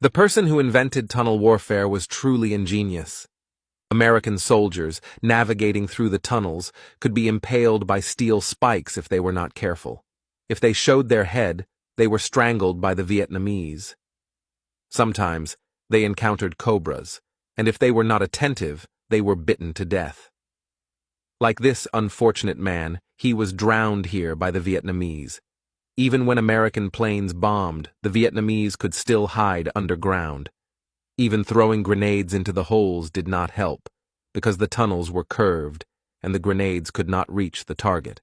The person who invented tunnel warfare was truly ingenious. American soldiers, navigating through the tunnels, could be impaled by steel spikes if they were not careful. If they showed their head, they were strangled by the Vietnamese. Sometimes, they encountered cobras, and if they were not attentive, they were bitten to death. Like this unfortunate man, he was drowned here by the Vietnamese. Even when American planes bombed, the Vietnamese could still hide underground. Even throwing grenades into the holes did not help, because the tunnels were curved, and the grenades could not reach the target.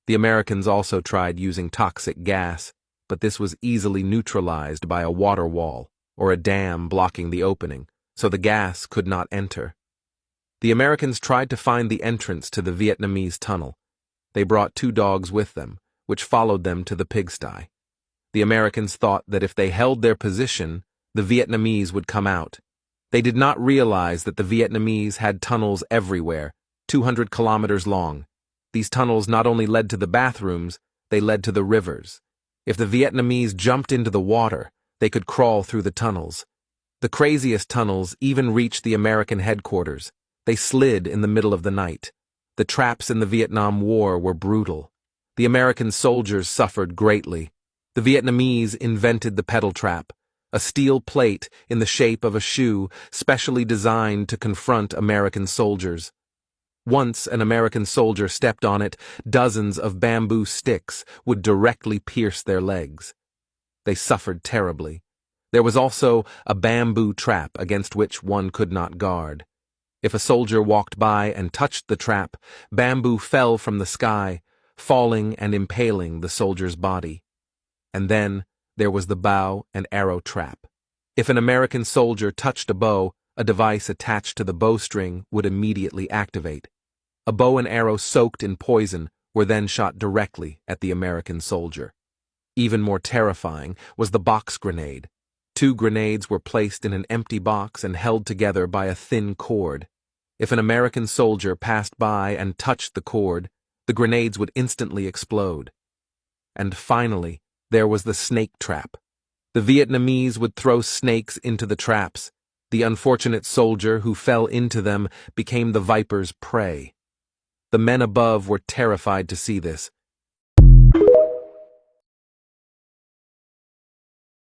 The Americans also tried using toxic gas, but this was easily neutralized by a water wall, or a dam blocking the opening, so the gas could not enter. The Americans tried to find the entrance to the Vietnamese tunnel. They brought 2 dogs with them, which followed them to the pigsty. The Americans thought that if they held their position, the Vietnamese would come out. They did not realize that the Vietnamese had tunnels everywhere, 200 kilometers long. These tunnels not only led to the bathrooms, they led to the rivers. If the Vietnamese jumped into the water, they could crawl through the tunnels. The craziest tunnels even reached the American headquarters. They slid in the middle of the night. The traps in the Vietnam War were brutal. The American soldiers suffered greatly. The Vietnamese invented the pedal trap, a steel plate in the shape of a shoe specially designed to confront American soldiers. Once an American soldier stepped on it, dozens of bamboo sticks would directly pierce their legs. They suffered terribly. There was also a bamboo trap against which one could not guard. If a soldier walked by and touched the trap, bamboo fell from the sky, falling and impaling the soldier's body. And then there was the bow and arrow trap. If an American soldier touched a bow, a device attached to the bowstring would immediately activate. A bow and arrow soaked in poison were then shot directly at the American soldier. Even more terrifying was the box grenade. 2 grenades were placed in an empty box and held together by a thin cord. If an American soldier passed by and touched the cord, the grenades would instantly explode. And finally, there was the snake trap. The Vietnamese would throw snakes into the traps. The unfortunate soldier who fell into them became the viper's prey. The men above were terrified to see this.